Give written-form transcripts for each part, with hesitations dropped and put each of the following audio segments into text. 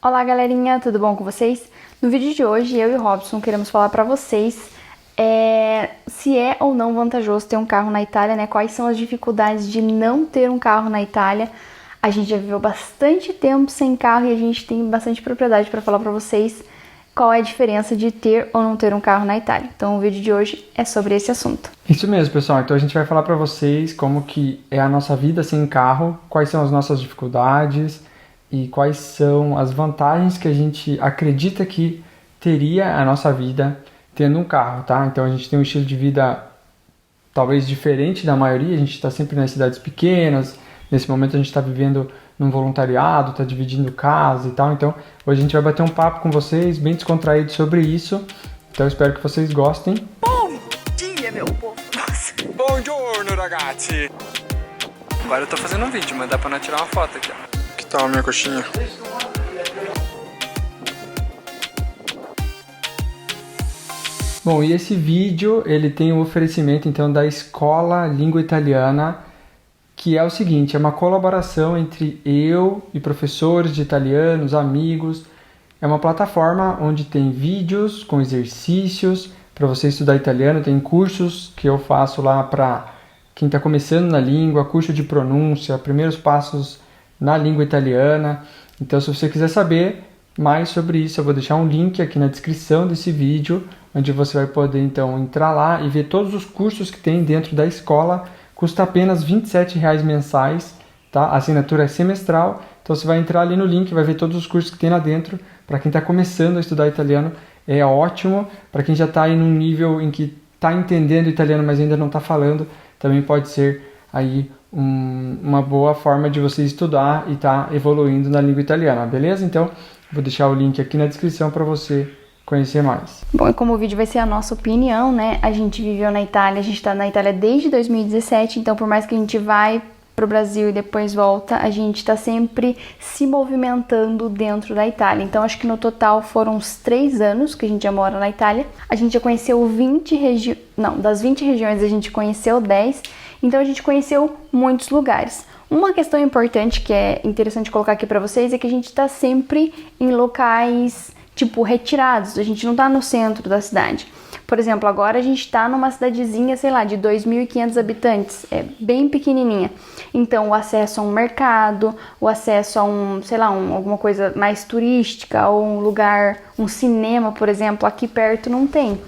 Olá galerinha, tudo bom com vocês? No vídeo de hoje, eu e o Robson queremos falar pra vocês se é ou não vantajoso ter um carro na Itália, né? Quais são as dificuldades de não ter um carro na Itália. A gente já viveu bastante tempo sem carro e a gente tem bastante propriedade para falar pra vocês qual é a diferença de ter ou não ter um carro na Itália. Então o vídeo de hoje é sobre esse assunto. Isso mesmo, pessoal. Então a gente vai falar pra vocês como que é a nossa vida sem carro, quais são as nossas dificuldades e quais são as vantagens que a gente acredita que teria a nossa vida tendo um carro, tá? Então a gente tem um estilo de vida talvez diferente da maioria, a gente está sempre nas cidades pequenas, nesse momento a gente está vivendo num voluntariado, está dividindo casa e tal, então hoje a gente vai bater um papo com vocês, bem descontraído sobre isso, então eu espero que vocês gostem. Bom dia, meu povo! Nossa! Buongiorno, ragazzi! Agora eu tô fazendo um vídeo, mas dá pra nós tirar uma foto aqui, ó. Que tal a minha coxinha? Bom, e esse vídeo, ele tem o oferecimento, então, da Escola Língua Italiana, que é o seguinte, é uma colaboração entre eu e professores de italianos, amigos. É uma plataforma onde tem vídeos com exercícios para você estudar italiano, tem cursos que eu faço lá para quem está começando na língua, curso de pronúncia, primeiros passos na língua italiana. Então, se você quiser saber mais sobre isso, eu vou deixar um link aqui na descrição desse vídeo, onde você vai poder então entrar lá e ver todos os cursos que tem dentro da escola. Custa apenas R$ 27,00 mensais, tá? A assinatura é semestral, então você vai entrar ali no link, vai ver todos os cursos que tem lá dentro. Para quem está começando a estudar italiano, é ótimo. Para quem já está aí num nível em que está entendendo italiano, mas ainda não está falando, também pode ser aí uma boa forma de você estudar e estar evoluindo na língua italiana, beleza? Então, vou deixar o link aqui na descrição para você conhecer mais. Bom, e como o vídeo vai ser a nossa opinião, né? A gente viveu na Itália, a gente tá na Itália desde 2017, então por mais que a gente vai pro Brasil e depois volta, a gente tá sempre se movimentando dentro da Itália. Então acho que no total foram uns 3 anos que a gente já mora na Itália. A gente já conheceu 20 regiões, não, das 20 regiões a gente conheceu 10, então a gente conheceu muitos lugares. Uma questão importante que é interessante colocar aqui pra vocês é que a gente tá sempre em locais tipo retirados, a gente não tá no centro da cidade. Por exemplo, agora a gente tá numa cidadezinha, sei lá, de 2.500 habitantes, é bem pequenininha. Então, o acesso a um mercado, o acesso a alguma coisa mais turística, ou um lugar, um cinema, por exemplo, aqui perto não tem.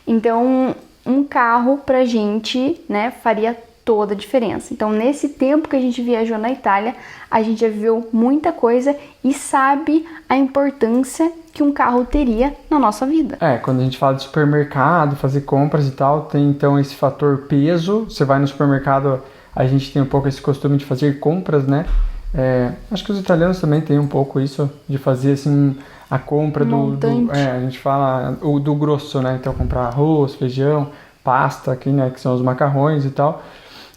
Então, um carro pra gente, né, faria toda a diferença. Então, nesse tempo que a gente viajou na Itália, a gente já viveu muita coisa e sabe a importância que um carro teria na nossa vida. Quando a gente fala de supermercado, fazer compras e tal, tem então esse fator peso. Você vai no supermercado, a gente tem um pouco esse costume de fazer compras, né? Acho que os italianos também têm um pouco isso, de fazer assim a compra a gente fala do grosso, né? Então, comprar arroz, feijão, pasta aqui, né? Que são os macarrões e tal.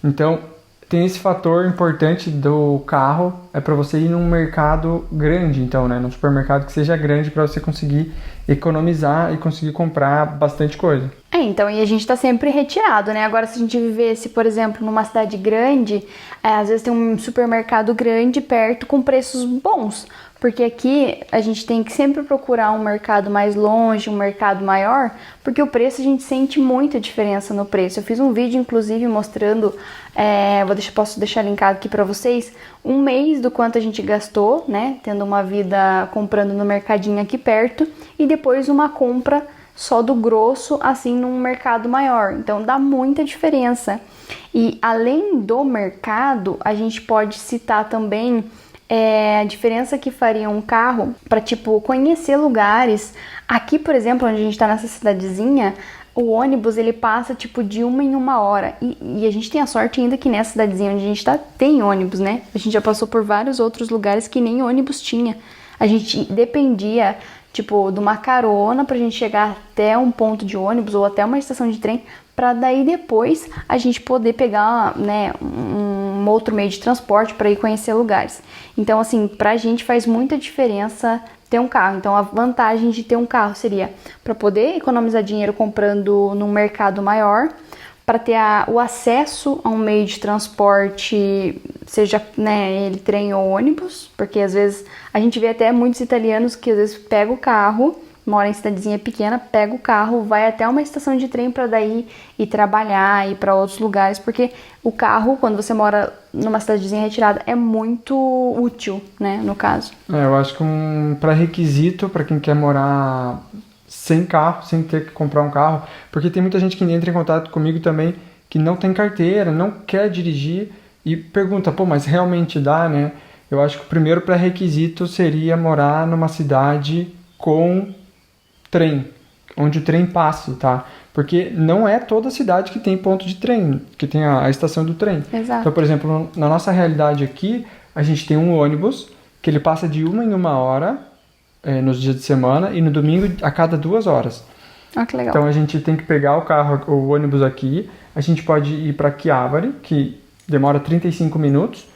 Então, tem esse fator importante do carro, é para você ir num mercado grande, então, né? Num supermercado que seja grande para você conseguir economizar e conseguir comprar bastante coisa. Então, e a gente tá sempre retirado, né? Agora, se a gente vivesse, por exemplo, numa cidade grande, às vezes tem um supermercado grande perto com preços bons, porque aqui a gente tem que sempre procurar um mercado mais longe, um mercado maior, porque o preço a gente sente muita diferença no preço. Eu fiz um vídeo, inclusive, mostrando, posso deixar linkado aqui pra vocês, um mês do quanto a gente gastou, né? Tendo uma vida comprando no mercadinho aqui perto, e depois uma compra só do grosso, assim, num mercado maior. Então, dá muita diferença. E, além do mercado, a gente pode citar também a diferença que faria um carro para, tipo, conhecer lugares. Aqui, por exemplo, onde a gente tá nessa cidadezinha, o ônibus, ele passa, tipo, de 1 em 1 hora. E a gente tem a sorte ainda que nessa cidadezinha onde a gente tá, tem ônibus, né? A gente já passou por vários outros lugares que nem ônibus tinha. A gente dependia, tipo, de uma carona pra gente chegar até um ponto de ônibus ou até uma estação de trem, pra daí depois a gente poder pegar, né, um outro meio de transporte para ir conhecer lugares. Então, assim, pra gente faz muita diferença ter um carro. Então, a vantagem de ter um carro seria para poder economizar dinheiro comprando num mercado maior, para ter o acesso a um meio de transporte, seja, né, ele trem ou ônibus, porque às vezes a gente vê até muitos italianos que às vezes pegam o carro, mora em cidadezinha pequena, pega o carro, vai até uma estação de trem para daí ir trabalhar, ir para outros lugares, porque o carro, quando você mora numa cidadezinha retirada, é muito útil, né, no caso. Eu acho que um pré-requisito para quem quer morar sem carro, sem ter que comprar um carro, porque tem muita gente que entra em contato comigo também que não tem carteira, não quer dirigir e pergunta, pô, mas realmente dá, né? Eu acho que o primeiro pré-requisito seria morar numa cidade com trem, onde o trem passe, tá? Porque não é toda cidade que tem ponto de trem, que tem a estação do trem. Exato. Então, por exemplo, na nossa realidade aqui, a gente tem um ônibus que ele passa de 1 em 1 hora nos dias de semana e no domingo a cada 2 horas. Ah, que legal. Então a gente tem que pegar o ônibus aqui, a gente pode ir para Chiavari, que demora 35 minutos,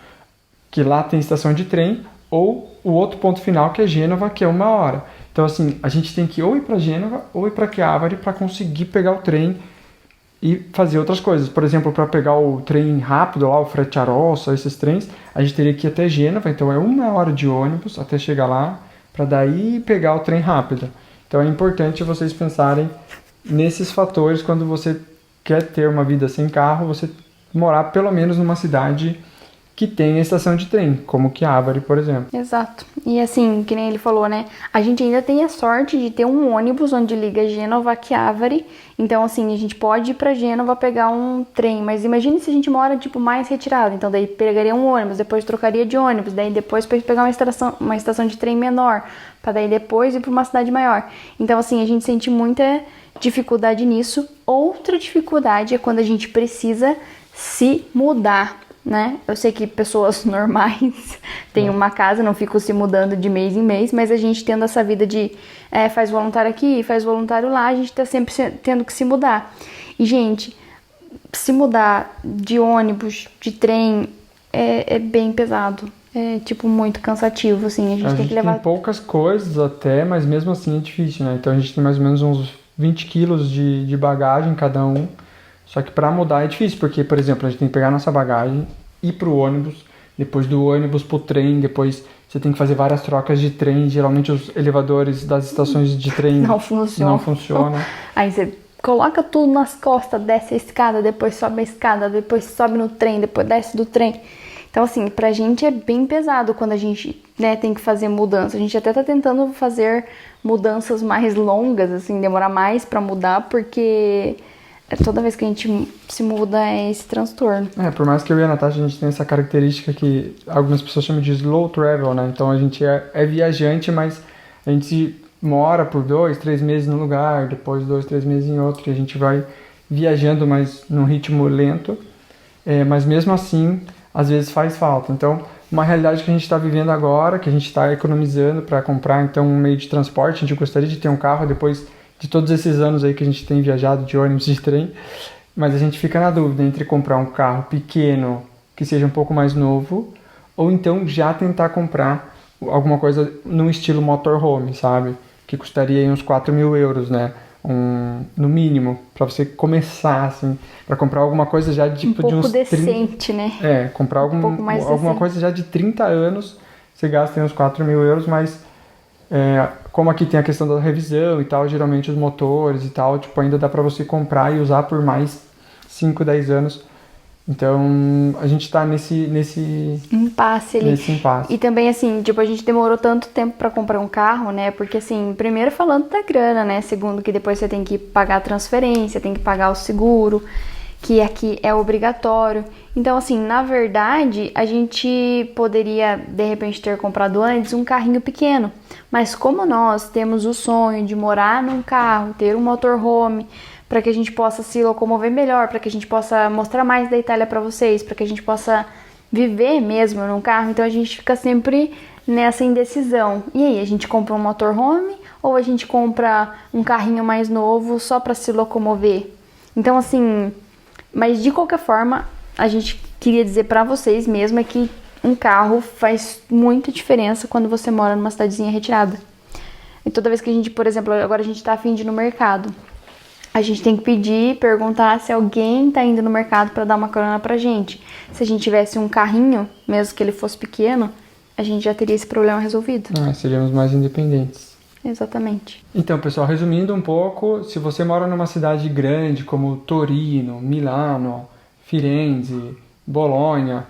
que lá tem estação de trem, ou o outro ponto final que é Gênova, que é 1 hora. Então assim, a gente tem que ou ir para Gênova ou ir para Chiavari para conseguir pegar o trem e fazer outras coisas. Por exemplo, para pegar o trem rápido lá, o Frecciarossa, esses trens, a gente teria que ir até Gênova, então é 1 hora de ônibus até chegar lá, para daí pegar o trem rápido. Então é importante vocês pensarem nesses fatores quando você quer ter uma vida sem carro, você morar pelo menos numa cidade que tem a estação de trem, como Chiavari, por exemplo. Exato. E assim, que nem ele falou, né? A gente ainda tem a sorte de ter um ônibus onde liga Gênova a Chiavari. Então, assim, a gente pode ir pra Gênova pegar um trem. Mas imagine se a gente mora, tipo, mais retirado. Então, daí pegaria um ônibus, depois trocaria de ônibus. Daí depois pegar uma estação de trem menor. Pra daí depois ir pra uma cidade maior. Então, assim, a gente sente muita dificuldade nisso. Outra dificuldade é quando a gente precisa se mudar, né? Eu sei que pessoas normais têm uma casa, não ficam se mudando de mês em mês, mas a gente tendo essa vida de faz voluntário aqui, faz voluntário lá, a gente tá sempre tendo que se mudar. E, gente, se mudar de ônibus, de trem, é bem pesado. É, tipo, muito cansativo, assim. A gente tem que levar... tem poucas coisas até, mas mesmo assim é difícil, né? Então a gente tem mais ou menos uns 20 quilos de bagagem cada um. Só que para mudar é difícil, porque, por exemplo, a gente tem que pegar nossa bagagem, ir pro ônibus, depois do ônibus pro trem, depois você tem que fazer várias trocas de trem. Geralmente os elevadores das estações de trem não funcionam. Aí você coloca tudo nas costas, desce a escada, depois sobe a escada, depois sobe no trem, depois desce do trem. Então, assim, pra gente é bem pesado quando a gente, né, tem que fazer mudança. A gente até tá tentando fazer mudanças mais longas, assim, demorar mais pra mudar, porque toda vez que a gente se muda é esse transtorno. Por mais que eu e a Natasha, a gente tem essa característica que algumas pessoas chamam de slow travel, né? Então a gente é viajante, mas a gente mora por 2, 3 meses num lugar, depois 2, 3 meses em outro, e a gente vai viajando, mas num ritmo lento. Mas mesmo assim, às vezes faz falta. Então, uma realidade que a gente está vivendo agora, que a gente está economizando para comprar então um meio de transporte, a gente gostaria de ter um carro depois de todos esses anos aí que a gente tem viajado de ônibus, de trem, mas a gente fica na dúvida entre comprar um carro pequeno, que seja um pouco mais novo, ou então já tentar comprar alguma coisa no estilo motorhome, sabe? Que custaria aí uns 4.000 euros, né? No mínimo, para você começar, assim, para comprar alguma coisa já de, pouco de uns decente, 30, né? Comprar alguma coisa já de 30 anos, você gasta aí uns 4.000 euros, mas como aqui tem a questão da revisão e tal, geralmente os motores e tal, tipo, ainda dá pra você comprar e usar por mais 5, 10 anos. Então, a gente tá nesse impasse ali. Nesse impasse. E também, assim, tipo, a gente demorou tanto tempo pra comprar um carro, né? Porque, assim, primeiro falando da grana, né? Segundo, que depois você tem que pagar a transferência, tem que pagar o seguro, que aqui é obrigatório. Então, assim, na verdade, a gente poderia, de repente, ter comprado antes um carrinho pequeno. Mas como nós temos o sonho de morar num carro, ter um motorhome, para que a gente possa se locomover melhor, para que a gente possa mostrar mais da Itália para vocês, para que a gente possa viver mesmo num carro, então a gente fica sempre nessa indecisão. E aí, a gente compra um motorhome ou a gente compra um carrinho mais novo só para se locomover? Então, assim, mas de qualquer forma, a gente queria dizer para vocês mesmo é que um carro faz muita diferença quando você mora numa cidadezinha retirada. E toda vez que a gente, por exemplo, agora a gente tá a fim de ir no mercado. a gente tem que pedir, perguntar se alguém tá indo no mercado para dar uma carona pra gente. Se a gente tivesse um carrinho, mesmo que ele fosse pequeno, a gente já teria esse problema resolvido. Seríamos mais independentes. Exatamente. Então, pessoal, resumindo um pouco, se você mora numa cidade grande como Torino, Milano, Firenze, Bolonha,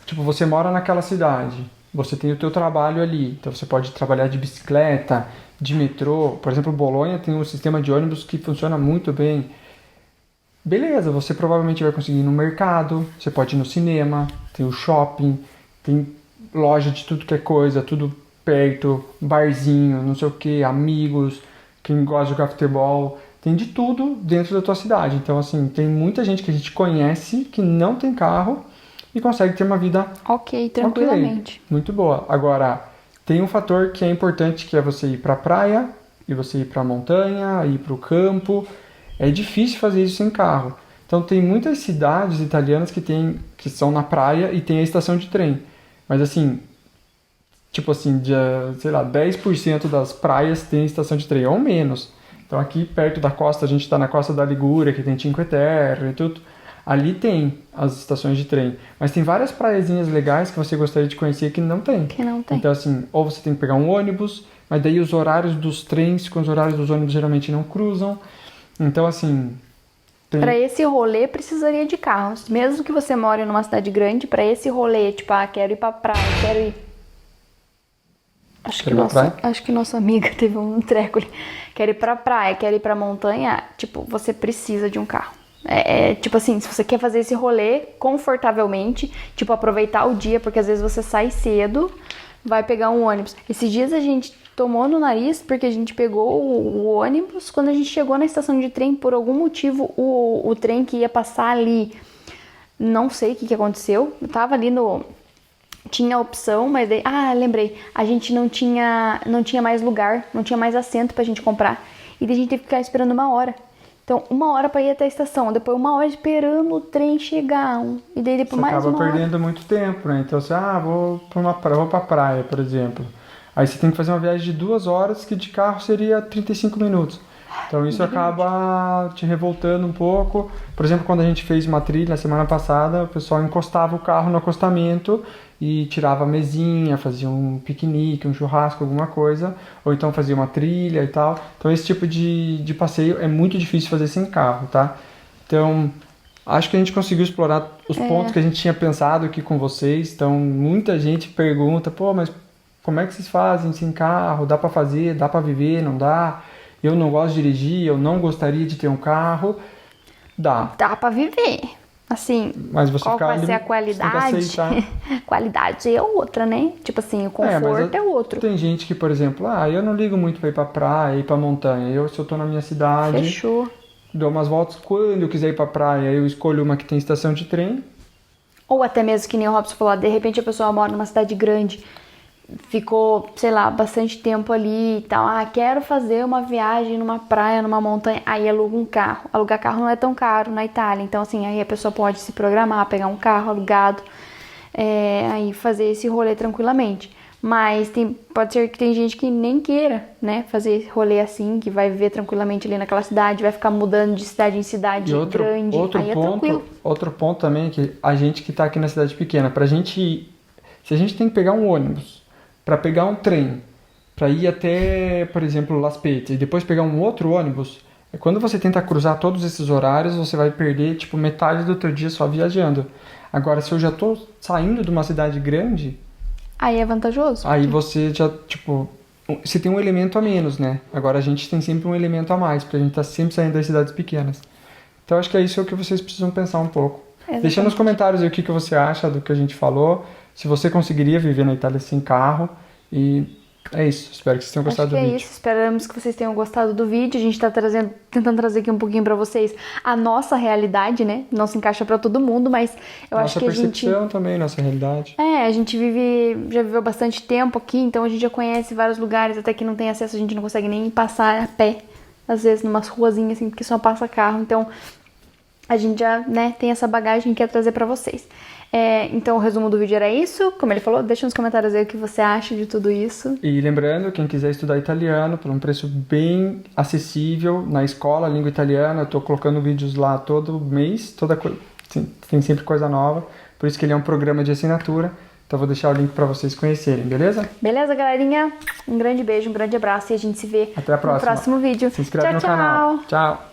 tipo, você mora naquela cidade, você tem o teu trabalho ali, então você pode trabalhar de bicicleta, de metrô. Por exemplo, Bolonha tem um sistema de ônibus que funciona muito bem. Beleza, você provavelmente vai conseguir ir no mercado, você pode ir no cinema, tem o shopping, tem loja de tudo que é coisa, tudo perto, barzinho, não sei o que, amigos, quem gosta de jogar futebol, tem de tudo dentro da tua cidade. Então, assim, tem muita gente que a gente conhece que não tem carro e consegue ter uma vida Ok, tranquilamente. muito boa. Agora, tem um fator que é importante, que é você ir pra praia, e você ir pra montanha, ir pro campo. É difícil fazer isso sem carro. Então, tem muitas cidades italianas que são na praia e tem a estação de trem. Mas, assim, tipo assim, sei lá, 10% das praias tem estação de trem, ou menos. Então, aqui perto da costa, a gente está na costa da Ligúria, que tem Cinque Terre e tudo. Ali tem as estações de trem. Mas tem várias praiazinhas legais que você gostaria de conhecer que não tem. Que não tem. Então, assim, ou você tem que pegar um ônibus, mas daí os horários dos trens com os horários dos ônibus geralmente não cruzam. Então, assim... Para esse rolê, precisaria de carros. Mesmo que você more numa cidade grande, para esse rolê, tipo, quero ir pra praia, quero ir... Acho que nossa amiga teve um treco ali. Quero ir pra praia, quero ir pra montanha, tipo, você precisa de um carro. Tipo assim, se você quer fazer esse rolê confortavelmente, tipo, aproveitar o dia, porque às vezes você sai cedo, vai pegar um ônibus. Esses dias a gente tomou no nariz porque a gente pegou o ônibus. Quando a gente chegou na estação de trem, por algum motivo, o trem que ia passar ali, não sei o que aconteceu. Eu tava ali tinha a opção, mas daí... lembrei. A gente não tinha mais lugar, não tinha mais assento pra gente comprar. E daí a gente teve que ficar esperando 1 hora. Então, 1 hora pra ir até a estação. Depois 1 hora esperando o trem chegar. E daí depois mais 1 hora. Você acaba perdendo muito tempo, né? Então, você, vou pra praia, por exemplo. Aí você tem que fazer uma viagem de 2 horas, que de carro seria 35 minutos. Então isso acaba te revoltando um pouco. Por exemplo, quando a gente fez uma trilha na semana passada, o pessoal encostava o carro no acostamento e tirava a mesinha, fazia um piquenique, um churrasco, alguma coisa, ou então fazia uma trilha e tal. Então esse tipo de passeio é muito difícil fazer sem carro, tá? Então acho que a gente conseguiu explorar os pontos que a gente tinha pensado aqui com vocês. Então muita gente pergunta, mas como é que vocês fazem sem carro? Dá pra fazer? Dá pra viver? Não dá? Eu não gosto de dirigir, eu não gostaria de ter um carro. Dá pra viver. Assim, mas você qual vai ser a qualidade? Qualidade é outra, né? Tipo assim, o conforto é outro. Tem gente que, por exemplo, eu não ligo muito pra ir pra praia, ir pra montanha. Se eu tô na minha cidade, fechou, dou umas voltas. Quando eu quiser ir pra praia, eu escolho uma que tem estação de trem. Ou até mesmo que nem o Robson falou, de repente a pessoa mora numa cidade grande, ficou, sei lá, bastante tempo ali e tal. Quero fazer uma viagem numa praia, numa montanha. Aí aluga um carro. Alugar carro não é tão caro na Itália. Então, assim, aí a pessoa pode se programar, pegar um carro alugado, aí fazer esse rolê tranquilamente. Mas pode ser que tem gente que nem queira, né, fazer esse rolê assim, que vai viver tranquilamente ali naquela cidade, vai ficar mudando de cidade em cidade grande. Aí é tranquilo. Outro ponto também, que a gente que tá aqui na cidade pequena, se a gente tem que pegar um ônibus, para pegar um trem, para ir até, por exemplo, Las Petas, e depois pegar um outro ônibus, quando você tenta cruzar todos esses horários, você vai perder, tipo, metade do teu dia só viajando. Agora, se eu já tô saindo de uma cidade grande... Aí é vantajoso. Aí você já, tipo... Você tem um elemento a menos, né? Agora a gente tem sempre um elemento a mais, porque a gente tá sempre saindo das cidades pequenas. Então, acho que é isso que vocês precisam pensar um pouco. Exatamente. Deixa nos comentários aí o que você acha do que a gente falou. Se você conseguiria viver na Itália sem carro. E é isso. Espero que vocês tenham gostado do vídeo. É isso. Esperamos que vocês tenham gostado do vídeo. A gente tá tentando trazer aqui um pouquinho pra vocês a nossa realidade, né? Não se encaixa pra todo mundo, mas eu acho que a gente... Nossa percepção também, nossa realidade. A gente já viveu bastante tempo aqui, então a gente já conhece vários lugares, até que não tem acesso, a gente não consegue nem passar a pé. Às vezes, numas ruazinhas assim, porque só passa carro. Então, a gente já, né, tem essa bagagem que quer trazer pra vocês. Então o resumo do vídeo era isso. Como ele falou, deixa nos comentários aí o que você acha de tudo isso. E lembrando, quem quiser estudar italiano por um preço bem acessível na escola Língua Italiana, eu tô colocando vídeos lá todo mês, tem sempre coisa nova, por isso que ele é um programa de assinatura. Então vou deixar o link para vocês conhecerem, beleza? Beleza, galerinha? Um grande beijo, um grande abraço e a gente se vê Até a próxima. no próximo vídeo. Se inscreve tchau, no tchau. canal. Tchau!